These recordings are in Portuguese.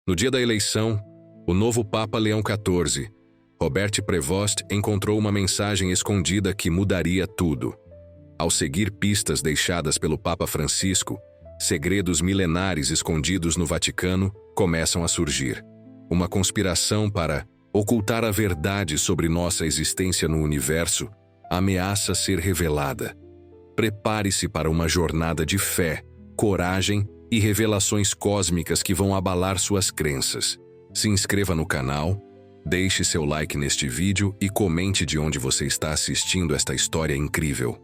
No dia da eleição, o novo Papa Leão XIV, Robert Prevost, encontrou uma mensagem escondida que mudaria tudo. Ao seguir pistas deixadas pelo Papa Francisco, segredos milenares escondidos no Vaticano começam a surgir. Uma conspiração para ocultar a verdade sobre nossa existência no universo ameaça ser revelada. Prepare-se para uma jornada de fé, coragem e revelações cósmicas que vão abalar suas crenças. Se inscreva no canal, deixe seu like neste vídeo e comente de onde você está assistindo esta história incrível.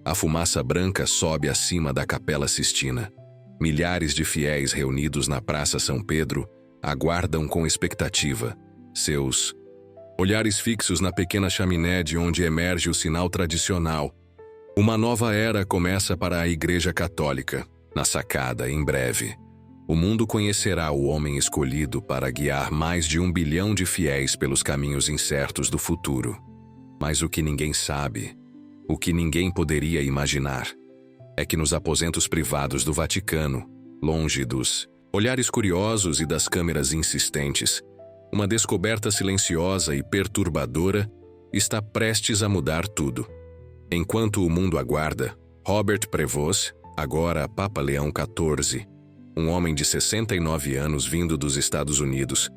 A fumaça branca sobe acima da Capela Sistina. Milhares de fiéis reunidos na Praça São Pedro aguardam com expectativa, seus olhares fixos na pequena chaminé de onde emerge o sinal tradicional. Uma nova era começa para a Igreja Católica. Na sacada, em breve, o mundo conhecerá o homem escolhido para guiar mais de 1 bilhão de fiéis pelos caminhos incertos do futuro. Mas o que ninguém sabe, o que ninguém poderia imaginar, é que nos aposentos privados do Vaticano, longe dos olhares curiosos e das câmeras insistentes, uma descoberta silenciosa e perturbadora está prestes a mudar tudo. Enquanto o mundo aguarda, Robert Prevost, agora Papa Leão XIV, um homem de 69 anos vindo dos Estados Unidos,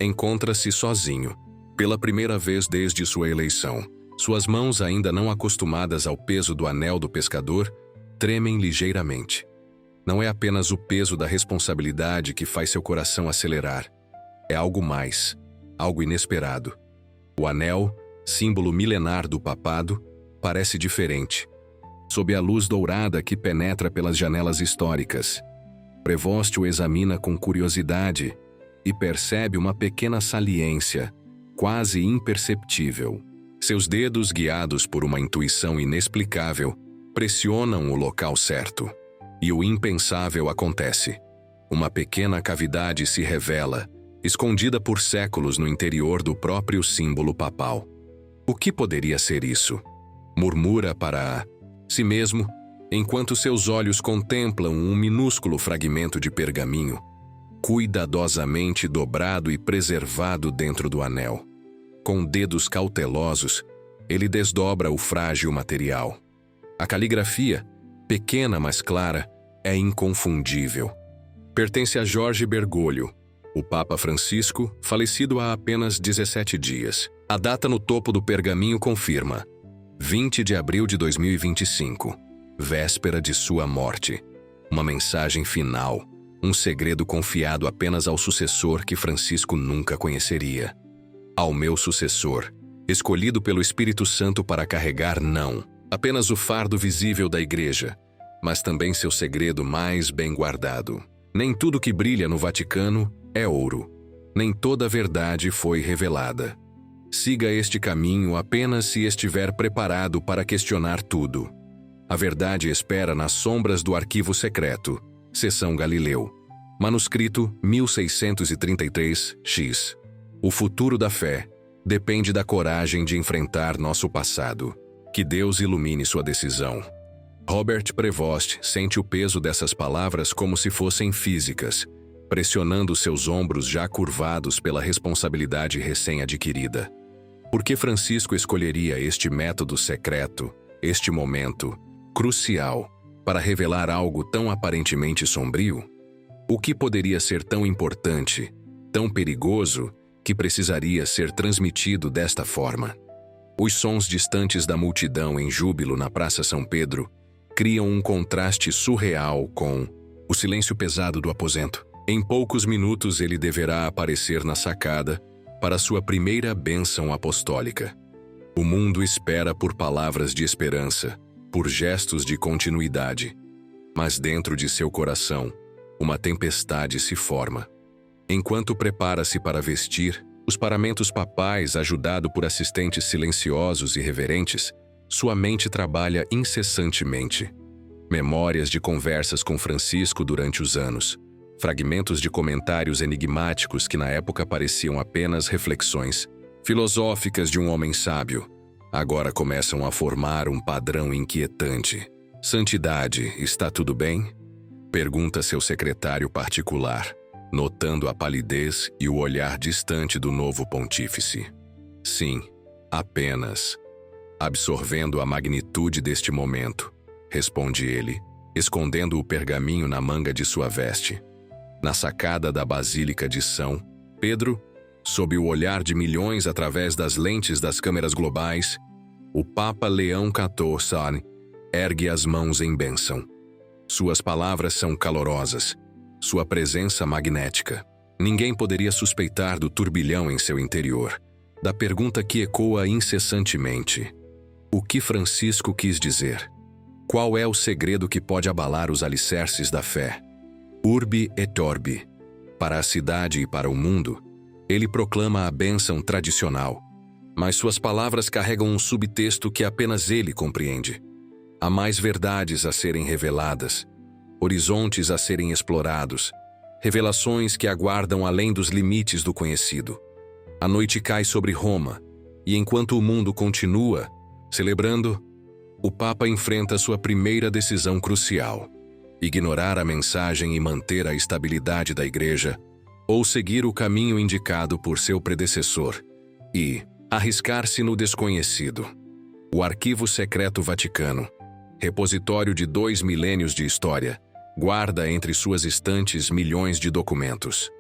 encontra-se sozinho. Pela primeira vez desde sua eleição, suas mãos, ainda não acostumadas ao peso do anel do pescador, tremem ligeiramente. Não é apenas o peso da responsabilidade que faz seu coração acelerar. É algo mais, algo inesperado. O anel, símbolo milenar do papado, parece diferente. Sob a luz dourada que penetra pelas janelas históricas, Prevost o examina com curiosidade e percebe uma pequena saliência, quase imperceptível. Seus dedos, guiados por uma intuição inexplicável, pressionam o local certo. E o impensável acontece. Uma pequena cavidade se revela, escondida por séculos no interior do próprio símbolo papal. O que poderia ser isso? Murmura para si mesmo, enquanto seus olhos contemplam um minúsculo fragmento de pergaminho, cuidadosamente dobrado e preservado dentro do anel. Com dedos cautelosos, ele desdobra o frágil material. A caligrafia, pequena mas clara, é inconfundível. Pertence a Jorge Bergoglio, o Papa Francisco, falecido há apenas 17 dias. A data no topo do pergaminho confirma: 20 de abril de 2025, véspera de sua morte. Uma mensagem final, um segredo confiado apenas ao sucessor que Francisco nunca conheceria. Ao meu sucessor, escolhido pelo Espírito Santo para carregar não apenas o fardo visível da Igreja, mas também seu segredo mais bem guardado. Nem tudo que brilha no Vaticano é ouro. Nem toda a verdade foi revelada. Siga este caminho apenas se estiver preparado para questionar tudo. A verdade espera nas sombras do arquivo secreto, Seção Galileu. Manuscrito 1633-X. O futuro da fé depende da coragem de enfrentar nosso passado. Que Deus ilumine sua decisão. Robert Prevost sente o peso dessas palavras como se fossem físicas, pressionando seus ombros já curvados pela responsabilidade recém-adquirida. Por que Francisco escolheria este método secreto, este momento crucial, para revelar algo tão aparentemente sombrio? O que poderia ser tão importante, tão perigoso, que precisaria ser transmitido desta forma? Os sons distantes da multidão em júbilo na Praça São Pedro criam um contraste surreal com o silêncio pesado do aposento. Em poucos minutos ele deverá aparecer na sacada para sua primeira bênção apostólica. O mundo espera por palavras de esperança, por gestos de continuidade. Mas dentro de seu coração, uma tempestade se forma. Enquanto prepara-se para vestir os paramentos papais, ajudado por assistentes silenciosos e reverentes, sua mente trabalha incessantemente. Memórias de conversas com Francisco durante os anos, fragmentos de comentários enigmáticos que na época pareciam apenas reflexões filosóficas de um homem sábio, agora começam a formar um padrão inquietante. Santidade, está tudo bem? Pergunta seu secretário particular. notando a palidez e o olhar distante do novo pontífice. Sim, apenas. Absorvendo a magnitude deste momento, responde ele, escondendo o pergaminho na manga de sua veste. Na sacada da Basílica de São Pedro, sob o olhar de milhões através das lentes das câmeras globais, o Papa Leão XIV ergue as mãos em bênção. Suas palavras são calorosas, sua presença magnética. Ninguém poderia suspeitar do turbilhão em seu interior, da pergunta que ecoa incessantemente. O que Francisco quis dizer? Qual é o segredo que pode abalar os alicerces da fé? Urbi et Orbi. Para a cidade e para o mundo, ele proclama a bênção tradicional, mas suas palavras carregam um subtexto que apenas ele compreende. Há mais verdades a serem reveladas, horizontes a serem explorados, revelações que aguardam além dos limites do conhecido. A noite cai sobre Roma, e enquanto o mundo continua celebrando, o Papa enfrenta sua primeira decisão crucial: ignorar a mensagem e manter a estabilidade da Igreja, ou seguir o caminho indicado por seu predecessor e arriscar-se no desconhecido. O Arquivo Secreto Vaticano, repositório de 2 milênios de história, guarda entre suas estantes milhões de documentos.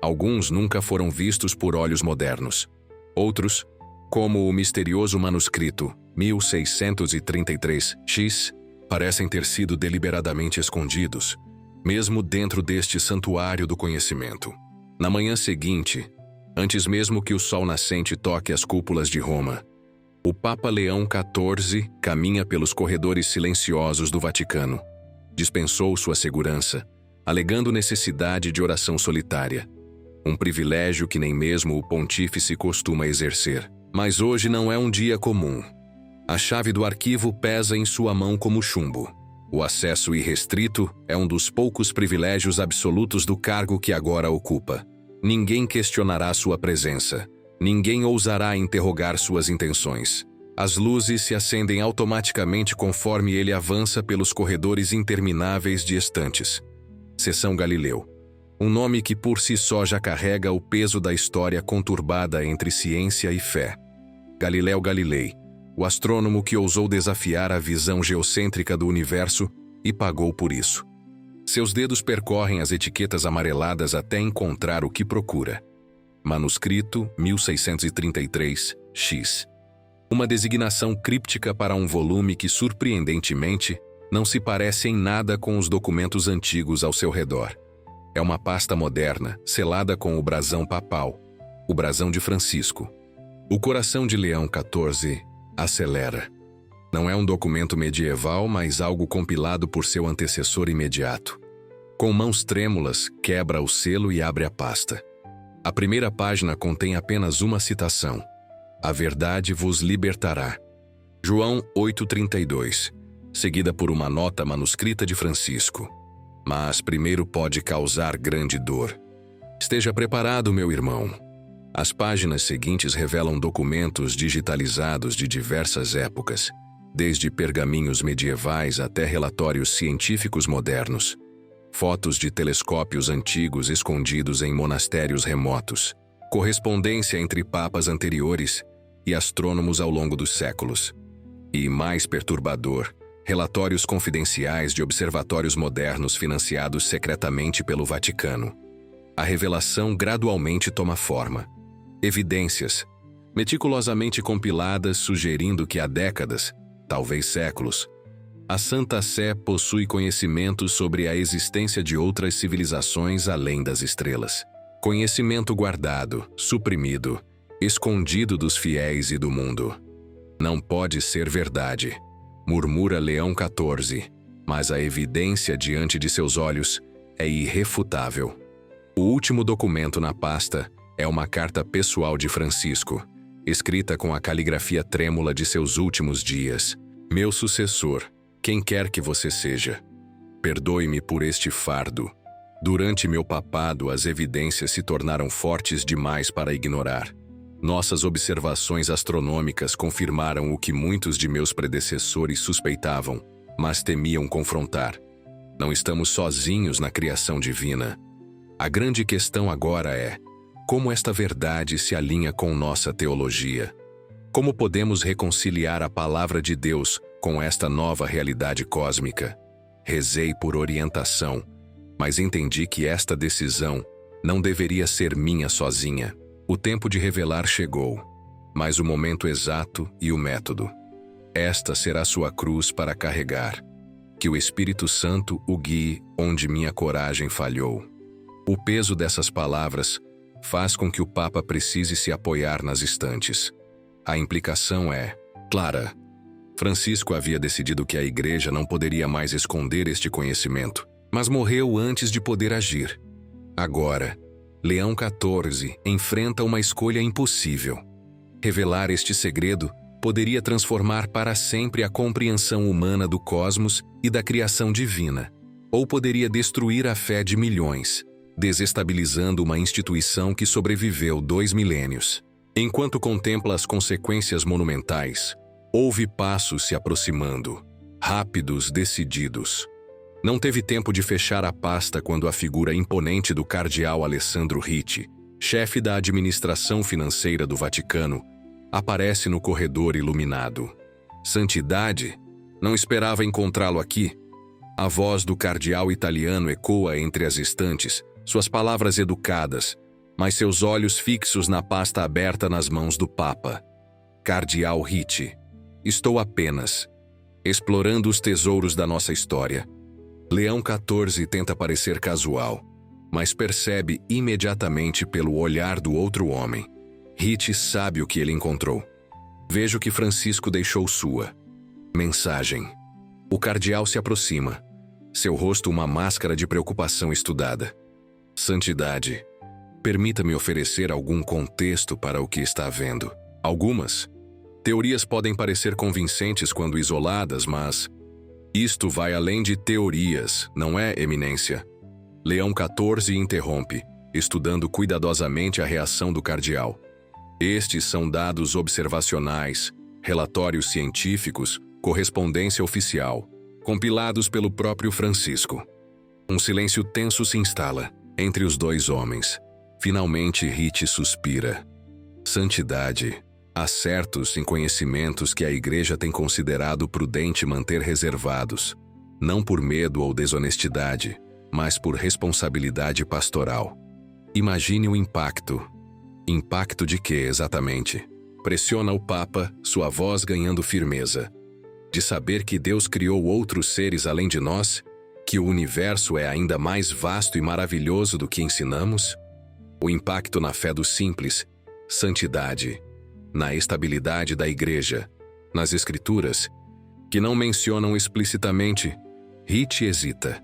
Alguns nunca foram vistos por olhos modernos. Outros, como o misterioso manuscrito 1633-X, parecem ter sido deliberadamente escondidos, mesmo dentro deste santuário do conhecimento. Na manhã seguinte, antes mesmo que o sol nascente toque as cúpulas de Roma, o Papa Leão XIV caminha pelos corredores silenciosos do Vaticano. Dispensou sua segurança, alegando necessidade de oração solitária, um privilégio que nem mesmo o pontífice costuma exercer. Mas hoje não é um dia comum. A chave do arquivo pesa em sua mão como chumbo. O acesso irrestrito é um dos poucos privilégios absolutos do cargo que agora ocupa. Ninguém questionará sua presença. Ninguém ousará interrogar suas intenções. As luzes se acendem automaticamente conforme ele avança pelos corredores intermináveis de estantes. Seção Galileu. Um nome que por si só já carrega o peso da história conturbada entre ciência e fé. Galileu Galilei, o astrônomo que ousou desafiar a visão geocêntrica do universo e pagou por isso. Seus dedos percorrem as etiquetas amareladas até encontrar o que procura. Manuscrito 1633-X. Uma designação críptica para um volume que, surpreendentemente, não se parece em nada com os documentos antigos ao seu redor. É uma pasta moderna, selada com o brasão papal, o brasão de Francisco. O coração de Leão XIV acelera. Não é um documento medieval, mas algo compilado por seu antecessor imediato. Com mãos trêmulas, quebra o selo e abre a pasta. A primeira página contém apenas uma citação: "A verdade vos libertará." João 8,32, seguida por uma nota manuscrita de Francisco. Mas primeiro pode causar grande dor. Esteja preparado, meu irmão. As páginas seguintes revelam documentos digitalizados de diversas épocas, desde pergaminhos medievais até relatórios científicos modernos, fotos de telescópios antigos escondidos em monastérios remotos, correspondência entre papas anteriores e astrônomos ao longo dos séculos. E, mais perturbador, relatórios confidenciais de observatórios modernos financiados secretamente pelo Vaticano. A revelação gradualmente toma forma. Evidências, meticulosamente compiladas sugerindo que há décadas, talvez séculos, a Santa Sé possui conhecimento sobre a existência de outras civilizações além das estrelas. Conhecimento guardado, suprimido, escondido dos fiéis e do mundo. Não pode ser verdade, murmura Leão XIV, mas a evidência diante de seus olhos é irrefutável. O último documento na pasta é uma carta pessoal de Francisco, escrita com a caligrafia trêmula de seus últimos dias. Meu sucessor, quem quer que você seja, perdoe-me por este fardo. Durante meu papado, as evidências se tornaram fortes demais para ignorar. Nossas observações astronômicas confirmaram o que muitos de meus predecessores suspeitavam, mas temiam confrontar. Não estamos sozinhos na criação divina. A grande questão agora é: como esta verdade se alinha com nossa teologia? Como podemos reconciliar a palavra de Deus com esta nova realidade cósmica? Rezei por orientação, mas entendi que esta decisão não deveria ser minha sozinha. O tempo de revelar chegou, mas o momento exato e o método. Esta será sua cruz para carregar. Que o Espírito Santo o guie onde minha coragem falhou. O peso dessas palavras faz com que o Papa precise se apoiar nas estantes. A implicação é clara. Francisco havia decidido que a Igreja não poderia mais esconder este conhecimento, mas morreu antes de poder agir. Agora, Leão XIV enfrenta uma escolha impossível. Revelar este segredo poderia transformar para sempre a compreensão humana do cosmos e da criação divina, ou poderia destruir a fé de milhões, desestabilizando uma instituição que sobreviveu 2 milênios. Enquanto contempla as consequências monumentais, ouve passos se aproximando, rápidos, decididos. Não teve tempo de fechar a pasta quando a figura imponente do cardeal Alessandro Ricci, chefe da administração financeira do Vaticano, aparece no corredor iluminado. Santidade? Não esperava encontrá-lo aqui. A voz do cardeal italiano ecoa entre as estantes, suas palavras educadas, mas seus olhos fixos na pasta aberta nas mãos do Papa. Cardeal Ricci, estou apenas explorando os tesouros da nossa história. Leão XIV tenta parecer casual, mas percebe imediatamente pelo olhar do outro homem. Ricci sabe o que ele encontrou. Vejo que Francisco deixou sua mensagem. O cardeal se aproxima, seu rosto uma máscara de preocupação estudada. Santidade, permita-me oferecer algum contexto para o que está vendo. Algumas teorias podem parecer convincentes quando isoladas, mas isto vai além de teorias, não é, Eminência? Leão XIV interrompe, estudando cuidadosamente a reação do cardeal. Estes são dados observacionais, relatórios científicos, correspondência oficial, compilados pelo próprio Francisco. Um silêncio tenso se instala entre os dois homens. Finalmente Ricci suspira. Santidade, há certos conhecimentos que a Igreja tem considerado prudente manter reservados, não por medo ou desonestidade, mas por responsabilidade pastoral. Imagine o impacto. Impacto de quê, exatamente? Pressiona o Papa, sua voz ganhando firmeza. De saber que Deus criou outros seres além de nós? Que o universo é ainda mais vasto e maravilhoso do que ensinamos? O impacto na fé dos simples, santidade, na estabilidade da Igreja, nas Escrituras, que não mencionam explicitamente. Ricci hesita.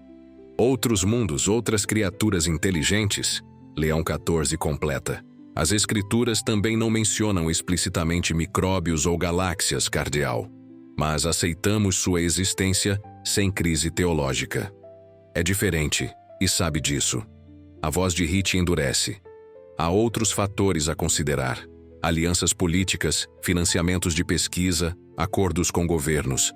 Outros mundos, outras criaturas inteligentes? Leão XIV completa. As Escrituras também não mencionam explicitamente micróbios ou galáxias, cardeal, mas aceitamos sua existência sem crise teológica. É diferente, e sabe disso. A voz de Ricci endurece. Há outros fatores a considerar: alianças políticas, financiamentos de pesquisa, acordos com governos.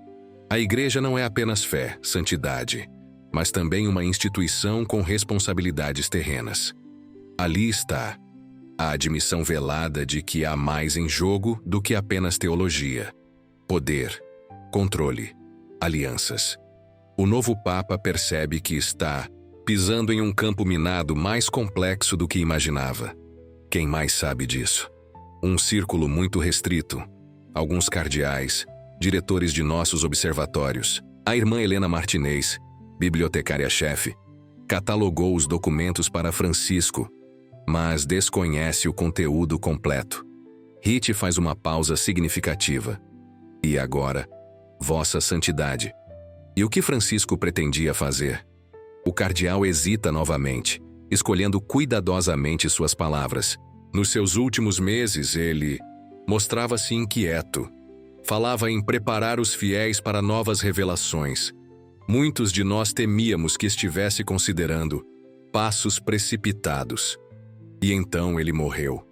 A Igreja não é apenas fé, santidade, mas também uma instituição com responsabilidades terrenas. Ali está a admissão velada de que há mais em jogo do que apenas teologia. Poder, controle, alianças. O novo Papa percebe que está pisando em um campo minado mais complexo do que imaginava. Quem mais sabe disso? Um círculo muito restrito. Alguns cardeais, diretores de nossos observatórios. A irmã Helena Martinez, bibliotecária-chefe, catalogou os documentos para Francisco, mas desconhece o conteúdo completo. Ricci faz uma pausa significativa. E agora, Vossa Santidade. E o que Francisco pretendia fazer? O cardeal hesita novamente, escolhendo cuidadosamente suas palavras. Nos seus últimos meses, ele mostrava-se inquieto. Falava em preparar os fiéis para novas revelações. Muitos de nós temíamos que estivesse considerando passos precipitados. E então ele morreu.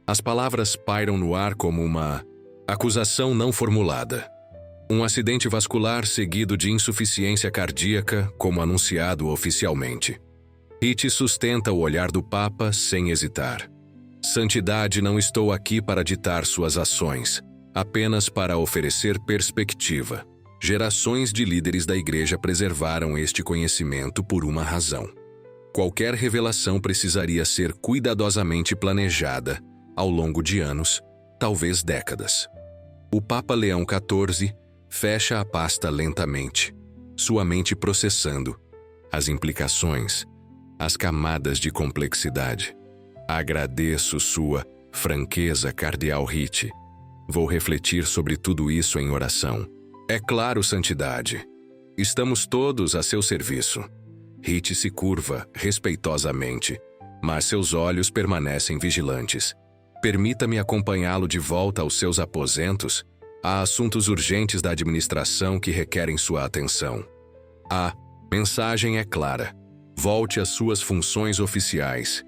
As palavras pairam no ar como uma acusação não formulada. Um acidente vascular seguido de insuficiência cardíaca, como anunciado oficialmente. Hit sustenta o olhar do Papa sem hesitar. Santidade, não estou aqui para ditar suas ações, apenas para oferecer perspectiva. Gerações de líderes da Igreja preservaram este conhecimento por uma razão. Qualquer revelação precisaria ser cuidadosamente planejada ao longo de anos, talvez décadas. O Papa Leão XIV fecha a pasta lentamente, sua mente processando as implicações, as camadas de complexidade. Agradeço sua franqueza, Cardeal Hit. Vou refletir sobre tudo isso em oração. É claro, Santidade. Estamos todos a seu serviço. Hit se curva respeitosamente, mas seus olhos permanecem vigilantes. Permita-me acompanhá-lo de volta aos seus aposentos. Há assuntos urgentes da administração que requerem sua atenção. A mensagem é clara. Volte às suas funções oficiais.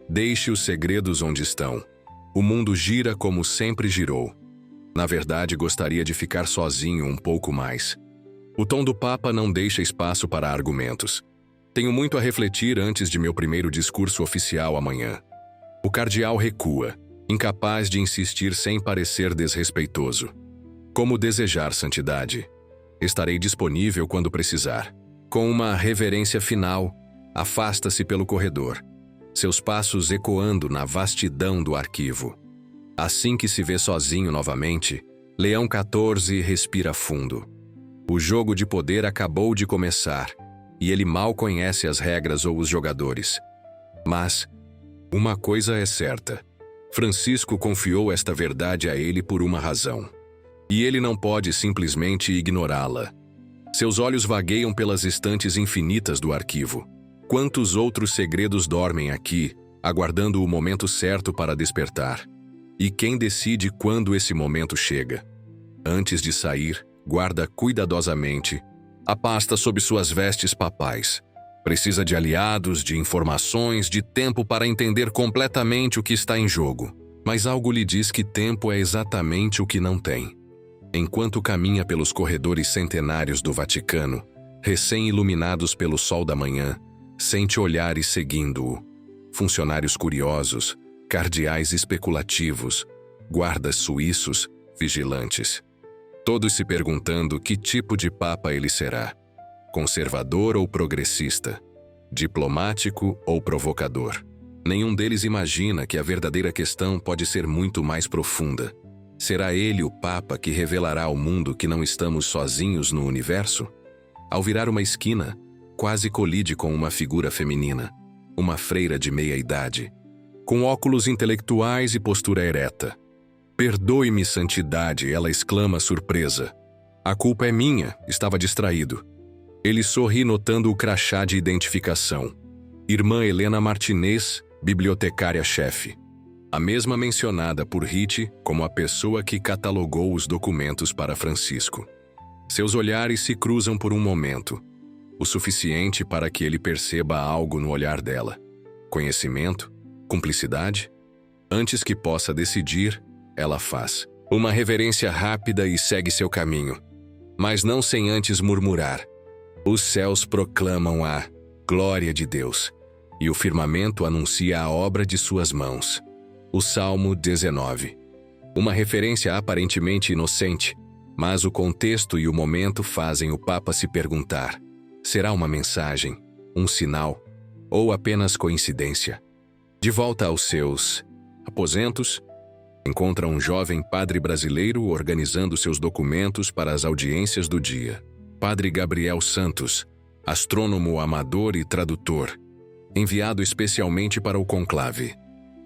Deixe os segredos onde estão. O mundo gira como sempre girou. Na verdade, gostaria de ficar sozinho um pouco mais. O tom do Papa não deixa espaço para argumentos. Tenho muito a refletir antes de meu primeiro discurso oficial amanhã. O cardeal recua, incapaz de insistir sem parecer desrespeitoso. Como desejar, Santidade? Estarei disponível quando precisar. Com uma reverência final, afasta-se pelo corredor, seus passos ecoando na vastidão do arquivo. Assim que se vê sozinho novamente, Leão XIV respira fundo. O jogo de poder acabou de começar, e ele mal conhece as regras ou os jogadores. Mas uma coisa é certa: Francisco confiou esta verdade a ele por uma razão. E ele não pode simplesmente ignorá-la. Seus olhos vagueiam pelas estantes infinitas do arquivo. Quantos outros segredos dormem aqui, aguardando o momento certo para despertar? E quem decide quando esse momento chega? Antes de sair, guarda cuidadosamente a pasta sob suas vestes papais. Precisa de aliados, de informações, de tempo para entender completamente o que está em jogo. Mas algo lhe diz que tempo é exatamente o que não tem. Enquanto caminha pelos corredores centenários do Vaticano, recém-iluminados pelo sol da manhã, sente olhares seguindo-o. Funcionários curiosos, cardeais especulativos, guardas suíços, vigilantes. Todos se perguntando que tipo de papa ele será. Conservador ou progressista? Diplomático ou provocador? Nenhum deles imagina que a verdadeira questão pode ser muito mais profunda. Será ele o Papa que revelará ao mundo que não estamos sozinhos no universo? Ao virar uma esquina, quase colide com uma figura feminina, uma freira de meia-idade, com óculos intelectuais e postura ereta. "Perdoe-me, Santidade", ela exclama surpresa. "A culpa é minha, estava distraído." Ele sorri notando o crachá de identificação. Irmã Helena Martinez, bibliotecária-chefe. A mesma mencionada por Hit como a pessoa que catalogou os documentos para Francisco. Seus olhares se cruzam por um momento, o suficiente para que ele perceba algo no olhar dela. Conhecimento? Cumplicidade? Antes que possa decidir, ela faz uma reverência rápida e segue seu caminho, mas não sem antes murmurar: "Os céus proclamam a glória de Deus, e o firmamento anuncia a obra de suas mãos." O Salmo 19. Uma referência aparentemente inocente, mas o contexto e o momento fazem o Papa se perguntar: será uma mensagem, um sinal, ou apenas coincidência? De volta aos seus aposentos, encontra um jovem padre brasileiro organizando seus documentos para as audiências do dia. Padre Gabriel Santos, astrônomo amador e tradutor, enviado especialmente para o conclave.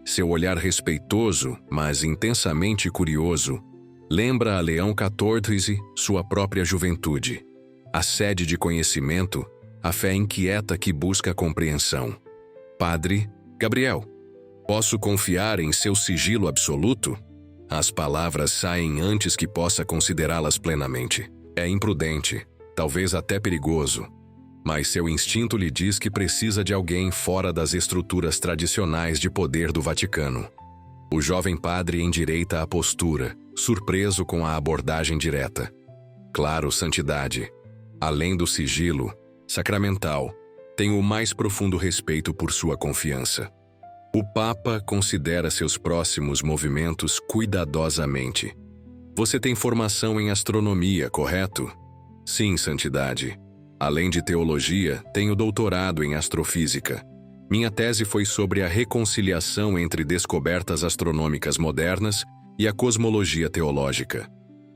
Seu olhar respeitoso, mas intensamente curioso, lembra a Leão XIV sua própria juventude. A sede de conhecimento, a fé inquieta que busca compreensão. "Padre Gabriel, posso confiar em seu sigilo absoluto?" As palavras saem antes que possa considerá-las plenamente. É imprudente, talvez até perigoso, mas seu instinto lhe diz que precisa de alguém fora das estruturas tradicionais de poder do Vaticano. O jovem padre endireita a postura, surpreso com a abordagem direta. "Claro, Santidade. Além do sigilo sacramental, tenho o mais profundo respeito por sua confiança. O Papa considera seus próximos movimentos cuidadosamente. Você tem formação em astronomia, correto? Sim, Santidade. Além de teologia, tenho doutorado em astrofísica. Minha tese foi sobre a reconciliação entre descobertas astronômicas modernas e a cosmologia teológica.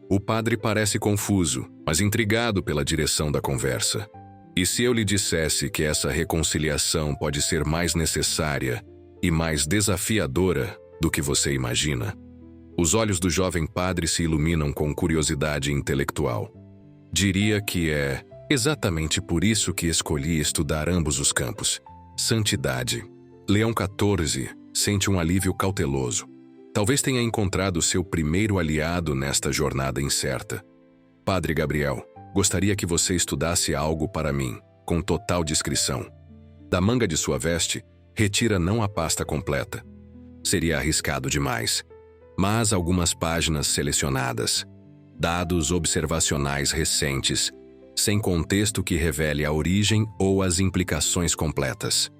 O padre parece confuso, mas intrigado pela direção da conversa. E se eu lhe dissesse que essa reconciliação pode ser mais necessária e mais desafiadora do que você imagina? Os olhos do jovem padre se iluminam com curiosidade intelectual. Diria que é exatamente por isso que escolhi estudar ambos os campos. Santidade. Leão XIV sente um alívio cauteloso. Talvez tenha encontrado seu primeiro aliado nesta jornada incerta. Padre Gabriel, gostaria que você estudasse algo para mim, com total discrição. Da manga de sua veste, retira não a pasta completa. Seria arriscado demais. Mas algumas páginas selecionadas. Dados observacionais recentes, sem contexto que revele a origem ou as implicações completas.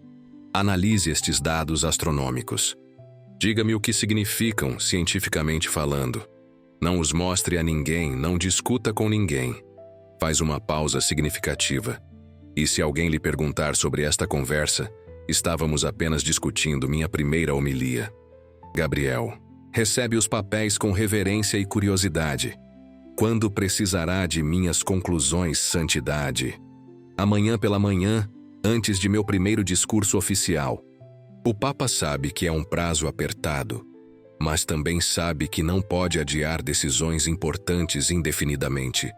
Analise estes dados astronômicos. Diga-me o que significam cientificamente falando. Não os mostre a ninguém, não discuta com ninguém. Faz uma pausa significativa. E se alguém lhe perguntar sobre esta conversa, estávamos apenas discutindo minha primeira homilia. Gabriel, recebe os papéis com reverência e curiosidade. Quando precisará de minhas conclusões, Santidade? Amanhã pela manhã, antes de meu primeiro discurso oficial. O Papa sabe que é um prazo apertado, mas também sabe que não pode adiar decisões importantes indefinidamente.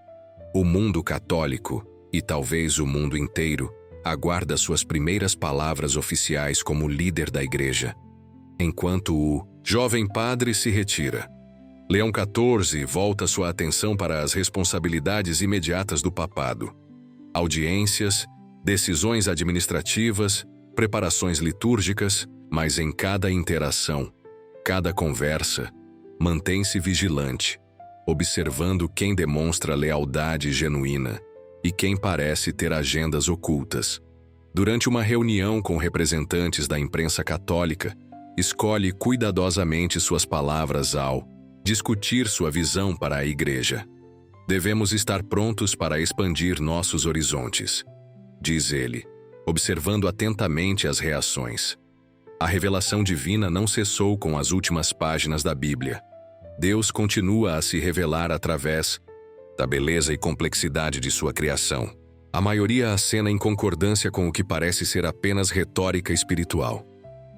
O mundo católico, e talvez o mundo inteiro, aguarda suas primeiras palavras oficiais como líder da Igreja. Enquanto o jovem padre se retira, Leão XIV volta sua atenção para as responsabilidades imediatas do papado. Audiências, decisões administrativas, preparações litúrgicas, mas em cada interação, cada conversa, mantém-se vigilante, observando quem demonstra lealdade genuína e quem parece ter agendas ocultas. Durante uma reunião com representantes da imprensa católica, escolhe cuidadosamente suas palavras ao discutir sua visão para a Igreja. Devemos estar prontos para expandir nossos horizontes, diz ele, observando atentamente as reações. A revelação divina não cessou com as últimas páginas da Bíblia. Deus continua a se revelar através da beleza e complexidade de sua criação. A maioria acena em concordância com o que parece ser apenas retórica espiritual.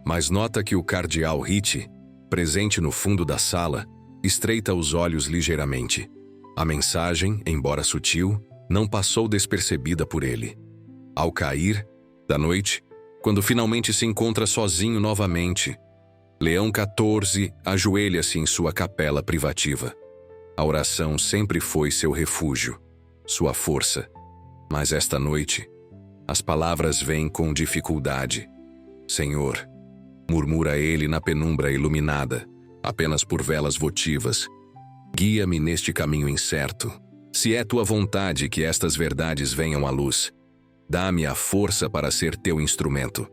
Mas nota que o cardeal Ritchie, presente no fundo da sala, estreita os olhos ligeiramente. A mensagem, embora sutil, não passou despercebida por ele. Ao cair da noite, quando finalmente se encontra sozinho novamente, Leão XIV ajoelha-se em sua capela privativa. A oração sempre foi seu refúgio, sua força. Mas esta noite, as palavras vêm com dificuldade. Senhor, murmura ele na penumbra iluminada, apenas por velas votivas. Guia-me neste caminho incerto. Se é tua vontade que estas verdades venham à luz, dá-me a força para ser teu instrumento.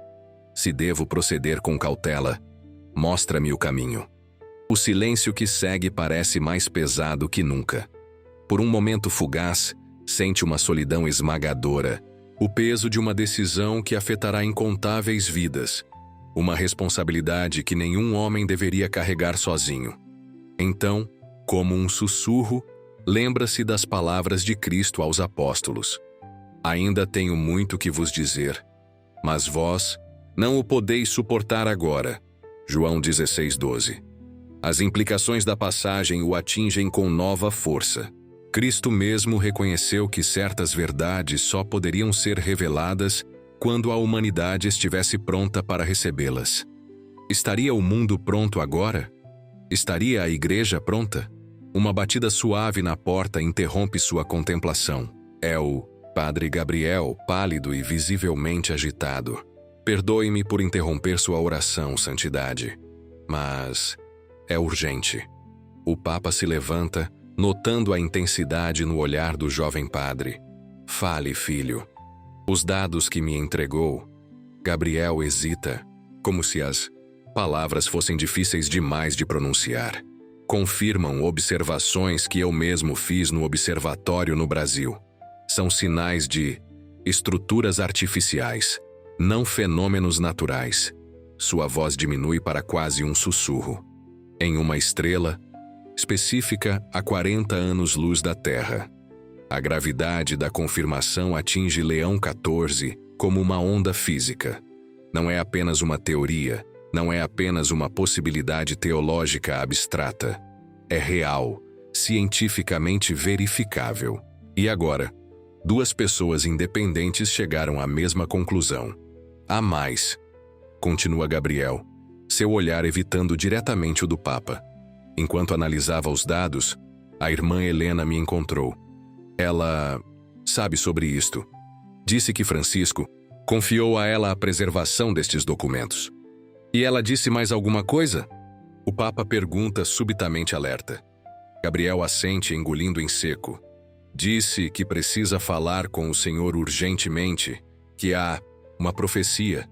Se devo proceder com cautela, mostra-me o caminho. O silêncio que segue parece mais pesado que nunca. Por um momento fugaz, sente uma solidão esmagadora, o peso de uma decisão que afetará incontáveis vidas, uma responsabilidade que nenhum homem deveria carregar sozinho. Então, como um sussurro, lembra-se das palavras de Cristo aos apóstolos. Ainda tenho muito que vos dizer, mas vós não o podeis suportar agora. João 16:12. As implicações da passagem o atingem com nova força. Cristo mesmo reconheceu que certas verdades só poderiam ser reveladas quando a humanidade estivesse pronta para recebê-las. Estaria o mundo pronto agora? Estaria a Igreja pronta? Uma batida suave na porta interrompe sua contemplação. É o Padre Gabriel, pálido e visivelmente agitado. Perdoe-me por interromper sua oração, Santidade, mas é urgente. O Papa se levanta, notando a intensidade no olhar do jovem padre. Fale, filho. Os dados que me entregou, Gabriel hesita, como se as palavras fossem difíceis demais de pronunciar. Confirmam observações que eu mesmo fiz no observatório no Brasil. São sinais de estruturas artificiais, não fenômenos naturais. Sua voz diminui para quase um sussurro. Em uma estrela específica a 40 anos-luz da Terra. A gravidade da confirmação atinge Leão 14 como uma onda física. Não é apenas uma teoria, não é apenas uma possibilidade teológica abstrata. É real, cientificamente verificável. E agora, duas pessoas independentes chegaram à mesma conclusão. Há mais, continua Gabriel, seu olhar evitando diretamente o do Papa. Enquanto analisava os dados, a irmã Helena me encontrou. Ela sabe sobre isto. Disse que Francisco confiou a ela a preservação destes documentos. E ela disse mais alguma coisa? O Papa pergunta subitamente alerta. Gabriel assente engolindo em seco. Disse que precisa falar com o Senhor urgentemente, que há uma profecia,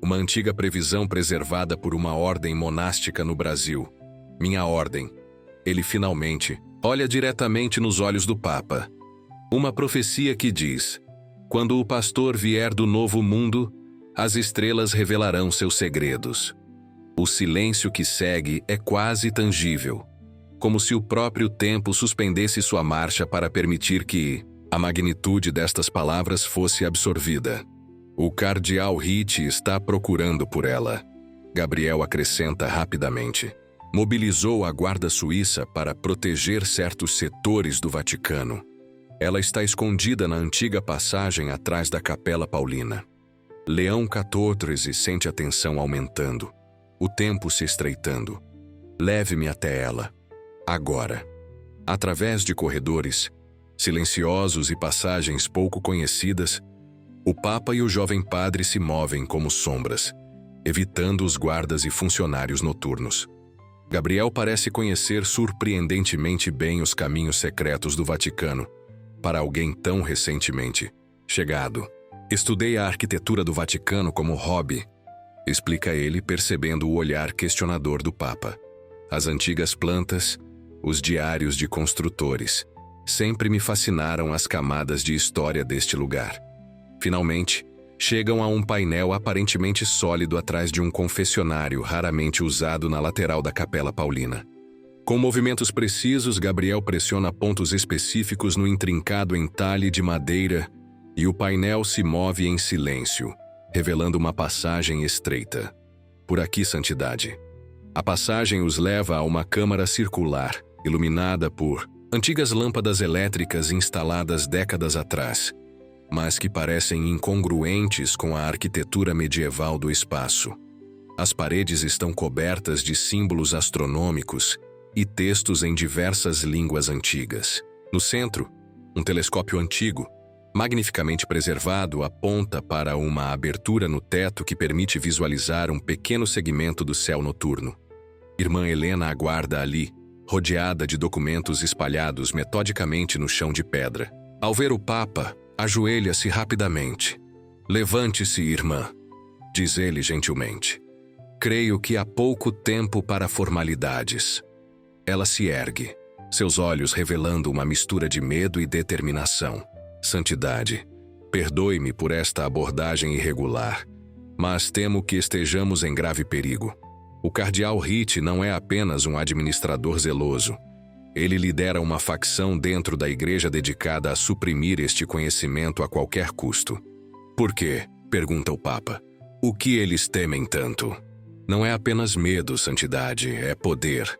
uma antiga previsão preservada por uma ordem monástica no Brasil. Minha ordem. Ele finalmente olha diretamente nos olhos do Papa. Uma profecia que diz: quando o pastor vier do novo mundo, as estrelas revelarão seus segredos. O silêncio que segue é quase tangível, como se o próprio tempo suspendesse sua marcha para permitir que a magnitude destas palavras fosse absorvida. O cardeal Ritt está procurando por ela. Gabriel acrescenta rapidamente. Mobilizou a guarda suíça para proteger certos setores do Vaticano. Ela está escondida na antiga passagem atrás da Capela Paulina. Leão 14 sente a tensão aumentando, o tempo se estreitando. Leve-me até ela, agora. Através de corredores, silenciosos e passagens pouco conhecidas, o Papa e o jovem padre se movem como sombras, evitando os guardas e funcionários noturnos. Gabriel parece conhecer surpreendentemente bem os caminhos secretos do Vaticano, para alguém tão recentemente chegado. Estudei a arquitetura do Vaticano como hobby, explica ele, percebendo o olhar questionador do Papa. As antigas plantas, os diários de construtores, sempre me fascinaram as camadas de história deste lugar. Finalmente, chegam a um painel aparentemente sólido atrás de um confessionário raramente usado na lateral da Capela Paulina. Com movimentos precisos, Gabriel pressiona pontos específicos no intrincado entalhe de madeira e o painel se move em silêncio, revelando uma passagem estreita. Por aqui, santidade. A passagem os leva a uma câmara circular, iluminada por antigas lâmpadas elétricas instaladas décadas atrás, mas que parecem incongruentes com a arquitetura medieval do espaço. As paredes estão cobertas de símbolos astronômicos e textos em diversas línguas antigas. No centro, um telescópio antigo, magnificamente preservado, aponta para uma abertura no teto que permite visualizar um pequeno segmento do céu noturno. Irmã Helena aguarda ali, rodeada de documentos espalhados metodicamente no chão de pedra. Ao ver o Papa, ajoelha-se rapidamente. Levante-se, irmã, diz ele gentilmente. Creio que há pouco tempo para formalidades. Ela se ergue, seus olhos revelando uma mistura de medo e determinação. Santidade, perdoe-me por esta abordagem irregular, mas temo que estejamos em grave perigo. O cardeal Ritt não é apenas um administrador zeloso. Ele lidera uma facção dentro da igreja dedicada a suprimir este conhecimento a qualquer custo. Por quê? Pergunta o Papa. O que eles temem tanto? Não é apenas medo, santidade, é poder.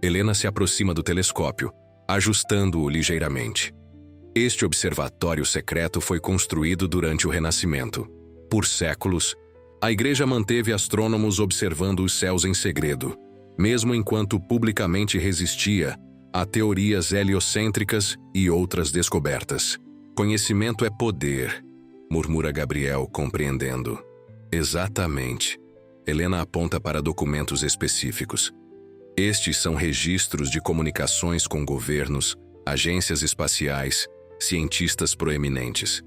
Helena se aproxima do telescópio, ajustando-o ligeiramente. Este observatório secreto foi construído durante o Renascimento. Por séculos, a igreja manteve astrônomos observando os céus em segredo, mesmo enquanto publicamente resistia a teorias heliocêntricas e outras descobertas. Conhecimento é poder, murmura Gabriel, compreendendo. Exatamente. Helena aponta para documentos específicos. Estes são registros de comunicações com governos, agências espaciais, cientistas proeminentes.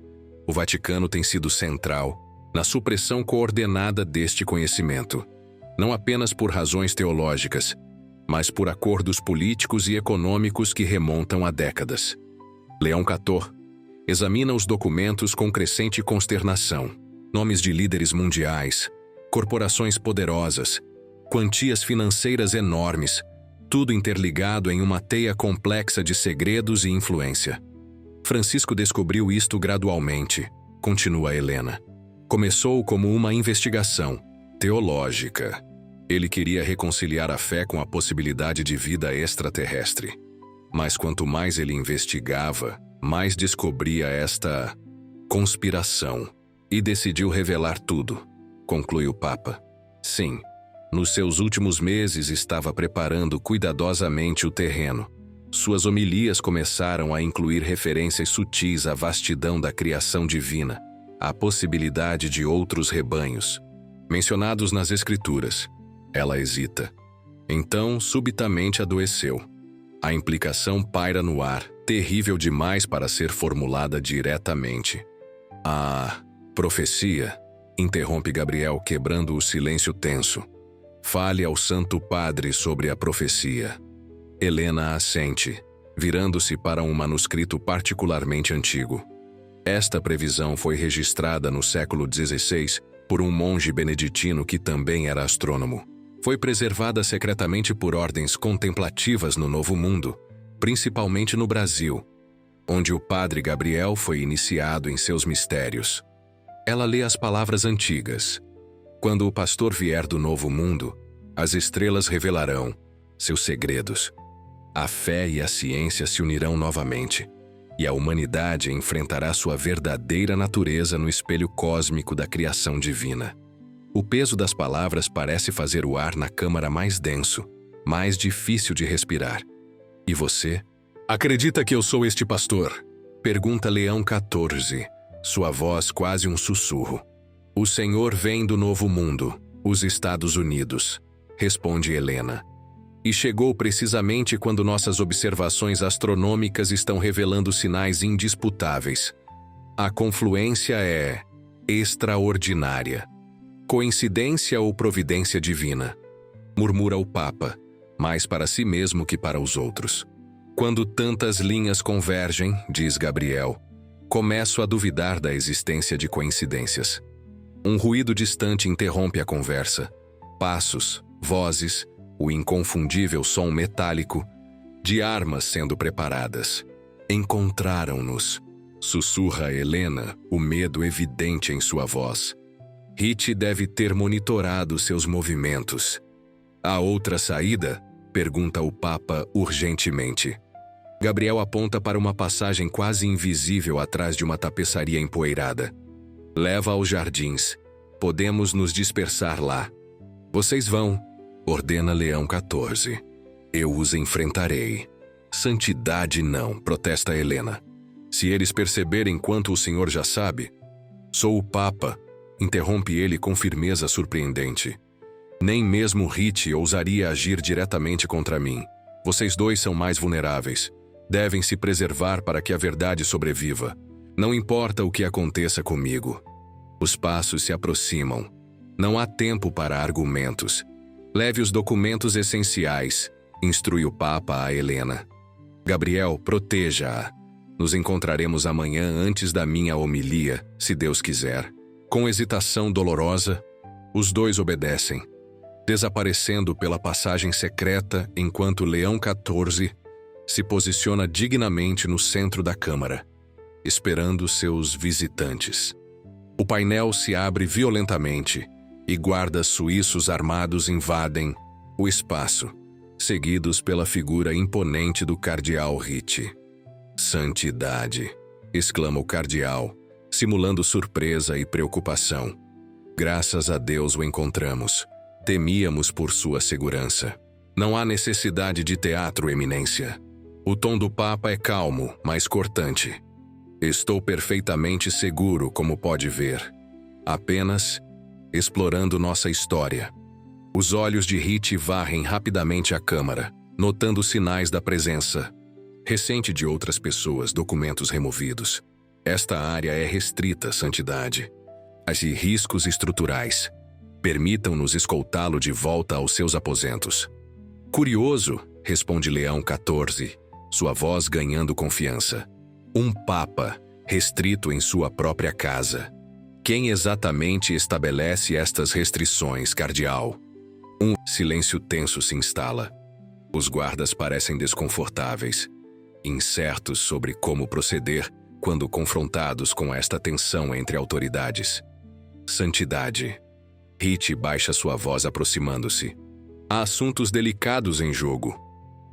O Vaticano tem sido central na supressão coordenada deste conhecimento, não apenas por razões teológicas, mas por acordos políticos e econômicos que remontam a décadas. Leão XIV examina os documentos com crescente consternação. Nomes de líderes mundiais, corporações poderosas, quantias financeiras enormes, tudo interligado em uma teia complexa de segredos e influência. Francisco descobriu isto gradualmente, continua Helena. Começou como uma investigação teológica. Ele queria reconciliar a fé com a possibilidade de vida extraterrestre. Mas quanto mais ele investigava, mais descobria esta conspiração e decidiu revelar tudo, conclui o Papa. Sim, nos seus últimos meses estava preparando cuidadosamente o terreno. Suas homilias começaram a incluir referências sutis à vastidão da criação divina, à possibilidade de outros rebanhos, mencionados nas Escrituras. Ela hesita. Então, subitamente adoeceu. A implicação paira no ar, terrível demais para ser formulada diretamente. A profecia, interrompe Gabriel, quebrando o silêncio tenso. Fale ao Santo Padre sobre a profecia. Helena assente, virando-se para um manuscrito particularmente antigo. Esta previsão foi registrada no século XVI por um monge beneditino que também era astrônomo. Foi preservada secretamente por ordens contemplativas no Novo Mundo, principalmente no Brasil, onde o padre Gabriel foi iniciado em seus mistérios. Ela lê as palavras antigas. Quando o pastor vier do Novo Mundo, as estrelas revelarão seus segredos. A fé e a ciência se unirão novamente, e a humanidade enfrentará sua verdadeira natureza no espelho cósmico da criação divina. O peso das palavras parece fazer o ar na câmara mais denso, mais difícil de respirar. E você? Acredita que eu sou este pastor? Pergunta Leão XIV, sua voz quase um sussurro. O Senhor vem do Novo Mundo, os Estados Unidos, responde Helena. E chegou precisamente quando nossas observações astronômicas estão revelando sinais indisputáveis. A confluência é extraordinária. Coincidência ou providência divina? Murmura o Papa, mais para si mesmo que para os outros. Quando tantas linhas convergem, diz Gabriel, começo a duvidar da existência de coincidências. Um ruído distante interrompe a conversa. Passos, vozes, o inconfundível som metálico de armas sendo preparadas. Encontraram-nos, sussurra Helena, o medo evidente em sua voz. Hit deve ter monitorado seus movimentos. Há outra saída? Pergunta o Papa urgentemente. Gabriel aponta para uma passagem quase invisível atrás de uma tapeçaria empoeirada. Leva aos jardins. Podemos nos dispersar lá. Vocês vão, ordena Leão XIV. Eu os enfrentarei. Santidade não, protesta Helena. Se eles perceberem quanto o senhor já sabe. Sou o Papa, interrompe ele com firmeza surpreendente. Nem mesmo Hit ousaria agir diretamente contra mim. Vocês dois são mais vulneráveis. Devem se preservar para que a verdade sobreviva. Não importa o que aconteça comigo. Os passos se aproximam. Não há tempo para argumentos. Leve os documentos essenciais, instrui o Papa a Helena. Gabriel, proteja-a. Nos encontraremos amanhã antes da minha homilia, se Deus quiser. Com hesitação dolorosa, os dois obedecem, desaparecendo pela passagem secreta enquanto Leão XIV se posiciona dignamente no centro da câmara, esperando seus visitantes. O painel se abre violentamente e guardas suíços armados invadem o espaço, seguidos pela figura imponente do cardeal Hit. Santidade, exclama o cardeal, simulando surpresa e preocupação. Graças a Deus o encontramos. Temíamos por sua segurança. Não há necessidade de teatro, eminência. O tom do Papa é calmo, mas cortante. Estou perfeitamente seguro, como pode ver. Apenas explorando nossa história. Os olhos de Hit varrem rapidamente a câmara, notando sinais da presença recente de outras pessoas, documentos removidos. Esta área é restrita, Santidade. As riscos estruturais. Permitam-nos escoltá-lo de volta aos seus aposentos. Curioso, responde Leão XIV, sua voz ganhando confiança. Um papa, restrito em sua própria casa. Quem exatamente estabelece estas restrições, cardeal? Um silêncio tenso se instala. Os guardas parecem desconfortáveis, incertos sobre como proceder quando confrontados com esta tensão entre autoridades. Santidade. Hit baixa sua voz aproximando-se. Há assuntos delicados em jogo.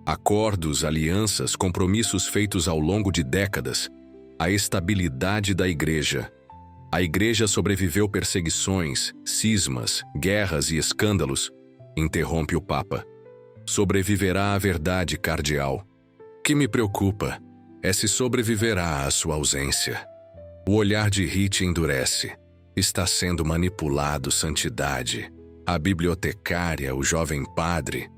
Acordos, alianças, compromissos feitos ao longo de décadas. A estabilidade da Igreja. A Igreja sobreviveu perseguições, cismas, guerras e escândalos. Interrompe o Papa. Sobreviverá a verdade, cardeal. O que me preocupa é se sobreviverá à sua ausência. O olhar de Hit endurece. Está sendo manipulado, Santidade. A bibliotecária, o jovem padre.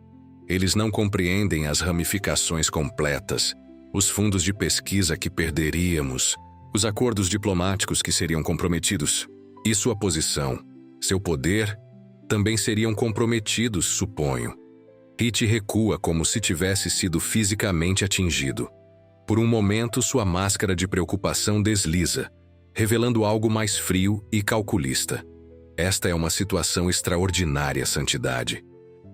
Eles não compreendem as ramificações completas, os fundos de pesquisa que perderíamos, os acordos diplomáticos que seriam comprometidos. E sua posição, seu poder, também seriam comprometidos, suponho. Hit recua como se tivesse sido fisicamente atingido. Por um momento, sua máscara de preocupação desliza, revelando algo mais frio e calculista. Esta é uma situação extraordinária, Santidade.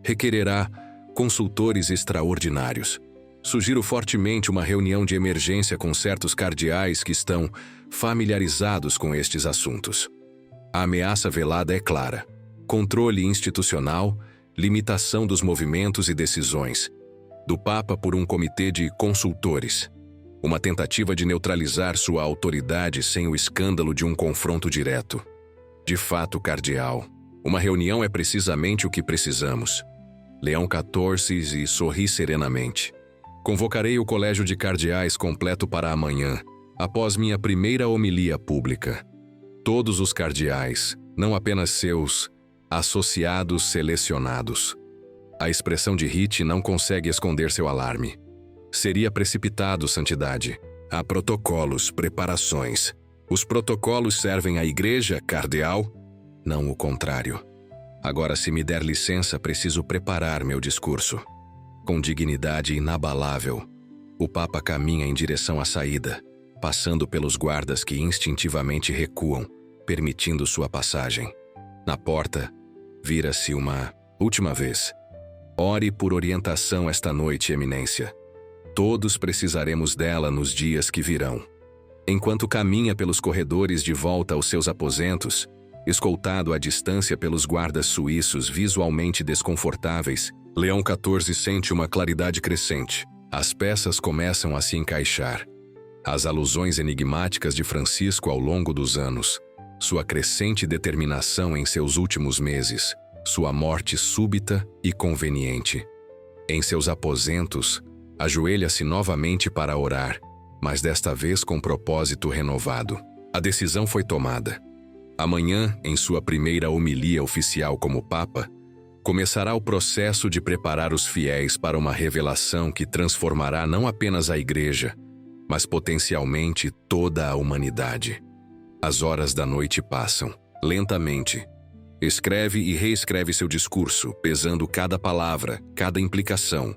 Requererá consultores extraordinários. Sugiro fortemente uma reunião de emergência com certos cardeais que estão familiarizados com estes assuntos. A ameaça velada é clara. Controle institucional, limitação dos movimentos e decisões. Do Papa por um comitê de consultores. Uma tentativa de neutralizar sua autoridade sem o escândalo de um confronto direto. De fato, cardeal, uma reunião é precisamente o que precisamos. Leão XIV sorri serenamente. Convocarei o colégio de cardeais completo para amanhã, após minha primeira homilia pública. Todos os cardeais, não apenas seus associados selecionados. A expressão de Hit não consegue esconder seu alarme. Seria precipitado, Santidade. Há protocolos, preparações. Os protocolos servem à Igreja, cardeal? Não o contrário. Agora, se me der licença, preciso preparar meu discurso. Com dignidade inabalável, o Papa caminha em direção à saída, passando pelos guardas que instintivamente recuam, permitindo sua passagem. Na porta, vira-se uma última vez. Ore por orientação esta noite, Eminência. Todos precisaremos dela nos dias que virão. Enquanto caminha pelos corredores de volta aos seus aposentos, escoltado à distância pelos guardas suíços visualmente desconfortáveis, Leão XIV sente uma claridade crescente. As peças começam a se encaixar. As alusões enigmáticas de Francisco ao longo dos anos, sua crescente determinação em seus últimos meses, sua morte súbita e conveniente. Em seus aposentos, ajoelha-se novamente para orar, mas desta vez com propósito renovado. A decisão foi tomada. Amanhã, em sua primeira homilia oficial como Papa, começará o processo de preparar os fiéis para uma revelação que transformará não apenas a Igreja, mas potencialmente toda a humanidade. As horas da noite passam, lentamente. Escreve e reescreve seu discurso, pesando cada palavra, cada implicação.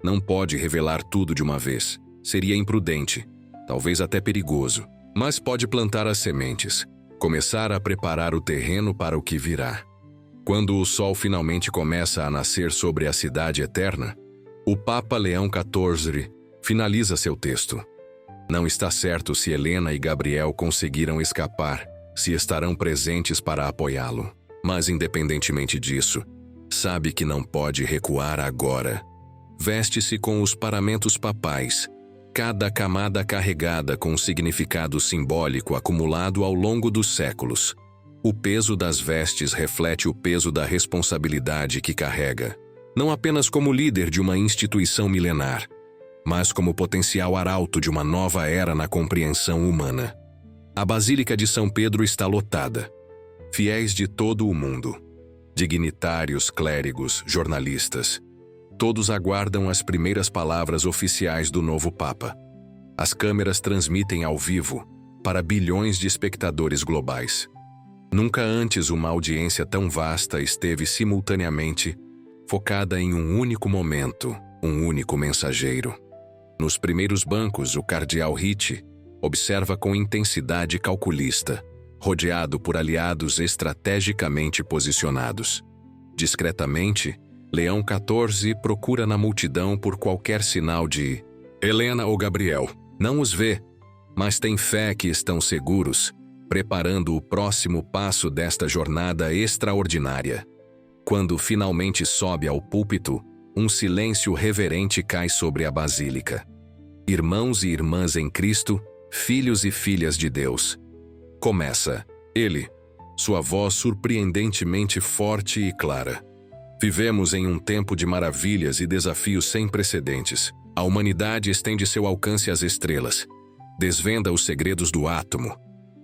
Não pode revelar tudo de uma vez. Seria imprudente, talvez até perigoso. Mas pode plantar as sementes, começar a preparar o terreno para o que virá. Quando o sol finalmente começa a nascer sobre a cidade eterna, o Papa Leão XIV finaliza seu texto. Não está certo se Helena e Gabriel conseguiram escapar, se estarão presentes para apoiá-lo. Mas, independentemente disso, sabe que não pode recuar agora. Veste-se com os paramentos papais, cada camada carregada com significado simbólico acumulado ao longo dos séculos. O peso das vestes reflete o peso da responsabilidade que carrega, não apenas como líder de uma instituição milenar, mas como potencial arauto de uma nova era na compreensão humana. A Basílica de São Pedro está lotada. Fiéis de todo o mundo, dignitários, clérigos, jornalistas, todos aguardam as primeiras palavras oficiais do novo Papa. As câmeras transmitem ao vivo, para bilhões de espectadores globais. Nunca antes uma audiência tão vasta esteve simultaneamente focada em um único momento, um único mensageiro. Nos primeiros bancos, o cardeal Ritchie observa com intensidade calculista, rodeado por aliados estrategicamente posicionados. Discretamente, Leão XIV procura na multidão por qualquer sinal de Helena ou Gabriel. Não os vê, mas tem fé que estão seguros, preparando o próximo passo desta jornada extraordinária. Quando finalmente sobe ao púlpito, um silêncio reverente cai sobre a basílica. Irmãos e irmãs em Cristo, filhos e filhas de Deus. Começa ele, sua voz surpreendentemente forte e clara. Vivemos em um tempo de maravilhas e desafios sem precedentes. A humanidade estende seu alcance às estrelas, desvenda os segredos do átomo,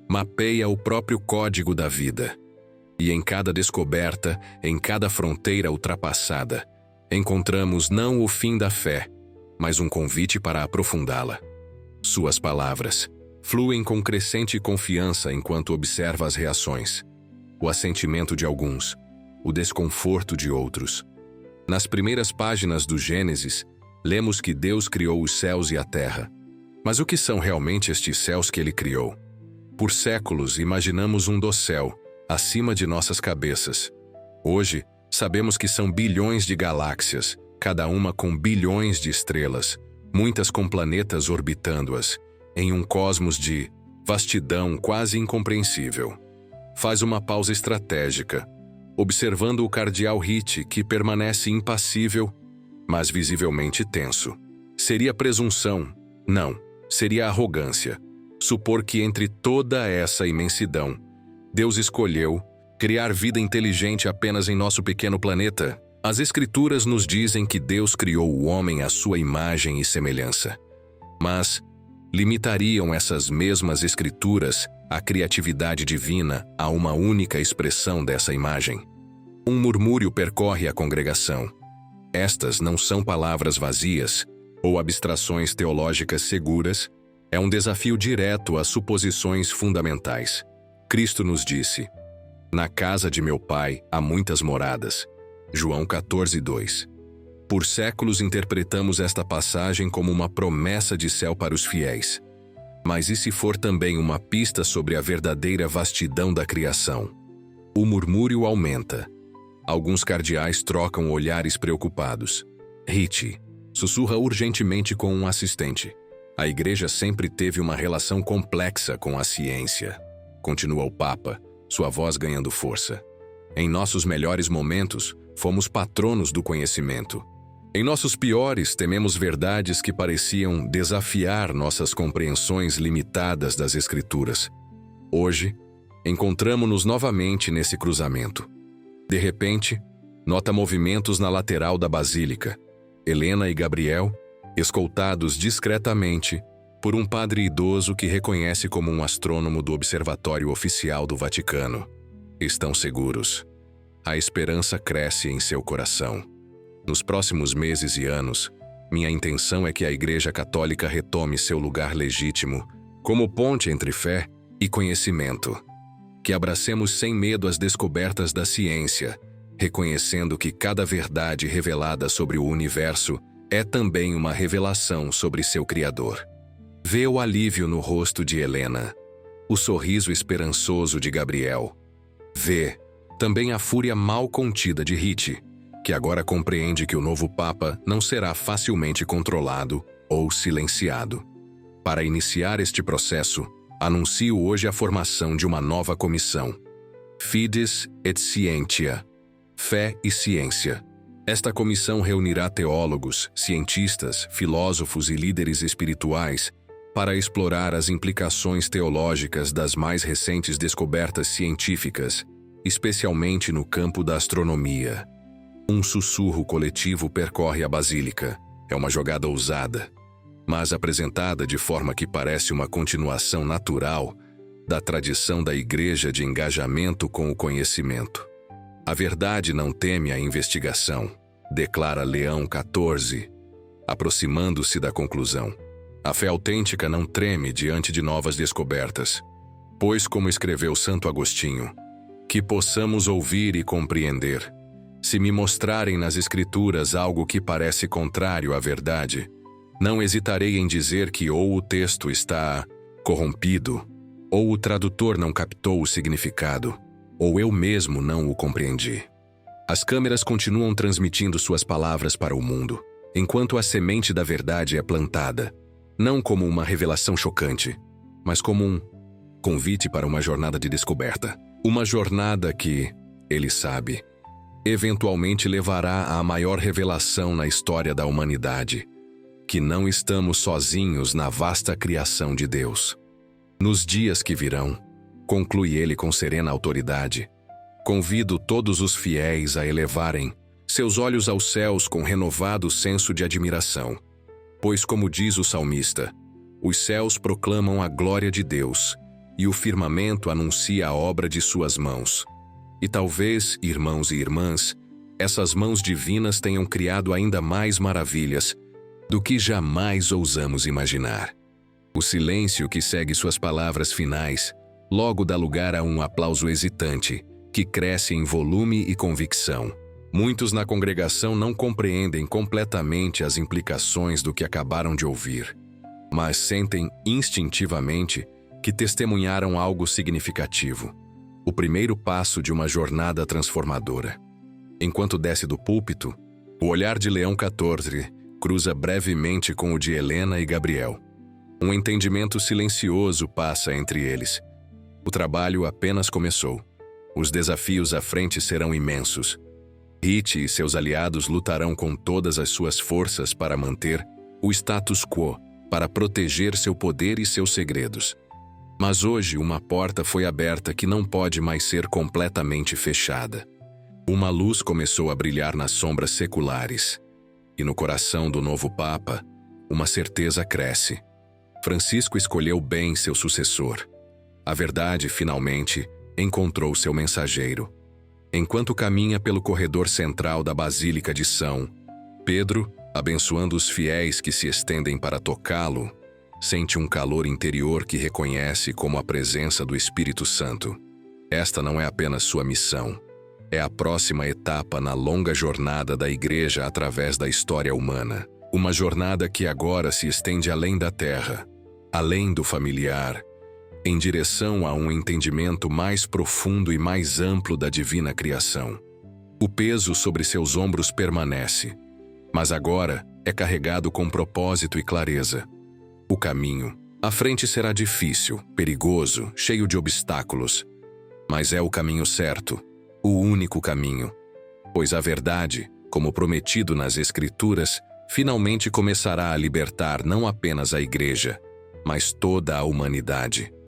mapeia o próprio código da vida. E em cada descoberta, em cada fronteira ultrapassada, encontramos não o fim da fé, mas um convite para aprofundá-la. Suas palavras fluem com crescente confiança enquanto observa as reações, o assentimento de alguns, o desconforto de outros. Nas primeiras páginas do Gênesis, lemos que Deus criou os céus e a terra. Mas o que são realmente estes céus que ele criou? Por séculos imaginamos um dossel acima de nossas cabeças. Hoje, sabemos que são bilhões de galáxias, cada uma com bilhões de estrelas, muitas com planetas orbitando-as, em um cosmos de vastidão quase incompreensível. Faz uma pausa estratégica, observando o cardeal Ritchie, que permanece impassível, mas visivelmente tenso. Seria presunção? Não, seria arrogância. Supor que entre toda essa imensidão, Deus escolheu criar vida inteligente apenas em nosso pequeno planeta. As Escrituras nos dizem que Deus criou o homem à sua imagem e semelhança. Mas limitariam essas mesmas Escrituras a criatividade divina a uma única expressão dessa imagem? Um murmúrio percorre a congregação. Estas não são palavras vazias ou abstrações teológicas seguras, é um desafio direto às suposições fundamentais. Cristo nos disse: "Na casa de meu Pai há muitas moradas." João 14:2. Por séculos interpretamos esta passagem como uma promessa de céu para os fiéis. Mas e se for também uma pista sobre a verdadeira vastidão da criação? O murmúrio aumenta. Alguns cardeais trocam olhares preocupados. Ritchie sussurra urgentemente com um assistente: "A Igreja sempre teve uma relação complexa com a ciência." Continua o Papa, sua voz ganhando força. "Em nossos melhores momentos, fomos patronos do conhecimento. Em nossos piores, tememos verdades que pareciam desafiar nossas compreensões limitadas das Escrituras. Hoje, encontramo-nos novamente nesse cruzamento." De repente, nota movimentos na lateral da basílica. Helena e Gabriel, escoltados discretamente por um padre idoso que reconhece como um astrônomo do Observatório Oficial do Vaticano, estão seguros. A esperança cresce em seu coração. Nos próximos meses e anos, minha intenção é que a Igreja Católica retome seu lugar legítimo como ponte entre fé e conhecimento. Que abracemos sem medo as descobertas da ciência, reconhecendo que cada verdade revelada sobre o universo é também uma revelação sobre seu Criador. Vê o alívio no rosto de Helena, o sorriso esperançoso de Gabriel. Vê também a fúria mal contida de Ritchie, que agora compreende que o novo Papa não será facilmente controlado ou silenciado. Para iniciar este processo, anuncio hoje a formação de uma nova comissão. Fides et Scientia, Fé e Ciência. Esta comissão reunirá teólogos, cientistas, filósofos e líderes espirituais para explorar as implicações teológicas das mais recentes descobertas científicas, especialmente no campo da astronomia. Um sussurro coletivo percorre a basílica. É uma jogada ousada, mas apresentada de forma que parece uma continuação natural da tradição da Igreja de engajamento com o conhecimento. A verdade não teme a investigação, declara Leão XIV, aproximando-se da conclusão. A fé autêntica não treme diante de novas descobertas, pois, como escreveu Santo Agostinho, que possamos ouvir e compreender. Se me mostrarem nas Escrituras algo que parece contrário à verdade, não hesitarei em dizer que ou o texto está corrompido, ou o tradutor não captou o significado, ou eu mesmo não o compreendi. As câmeras continuam transmitindo suas palavras para o mundo, enquanto a semente da verdade é plantada, não como uma revelação chocante, mas como um convite para uma jornada de descoberta. Uma jornada que, ele sabe, eventualmente levará à maior revelação na história da humanidade, que não estamos sozinhos na vasta criação de Deus. Nos dias que virão, conclui ele com serena autoridade, convido todos os fiéis a elevarem seus olhos aos céus com renovado senso de admiração, pois, como diz o salmista, os céus proclamam a glória de Deus e o firmamento anuncia a obra de suas mãos. E talvez, irmãos e irmãs, essas mãos divinas tenham criado ainda mais maravilhas do que jamais ousamos imaginar. O silêncio que segue suas palavras finais logo dá lugar a um aplauso hesitante, que cresce em volume e convicção. Muitos na congregação não compreendem completamente as implicações do que acabaram de ouvir, mas sentem instintivamente que testemunharam algo significativo, o primeiro passo de uma jornada transformadora. Enquanto desce do púlpito, o olhar de Leão XIV cruza brevemente com o de Helena e Gabriel. Um entendimento silencioso passa entre eles. O trabalho apenas começou. Os desafios à frente serão imensos. Hit e seus aliados lutarão com todas as suas forças para manter o status quo, para proteger seu poder e seus segredos. Mas hoje uma porta foi aberta que não pode mais ser completamente fechada. Uma luz começou a brilhar nas sombras seculares, e no coração do novo Papa, uma certeza cresce. Francisco escolheu bem seu sucessor. A verdade, finalmente, encontrou seu mensageiro. Enquanto caminha pelo corredor central da Basílica de São Pedro, abençoando os fiéis que se estendem para tocá-lo, sente um calor interior que reconhece como a presença do Espírito Santo. Esta não é apenas sua missão, é a próxima etapa na longa jornada da Igreja através da história humana. Uma jornada que agora se estende além da terra, além do familiar, em direção a um entendimento mais profundo e mais amplo da divina criação. O peso sobre seus ombros permanece, mas agora é carregado com propósito e clareza. O caminho à frente será difícil, perigoso, cheio de obstáculos, mas é o caminho certo, o único caminho, pois a verdade, como prometido nas Escrituras, finalmente começará a libertar não apenas a Igreja, mas toda a humanidade.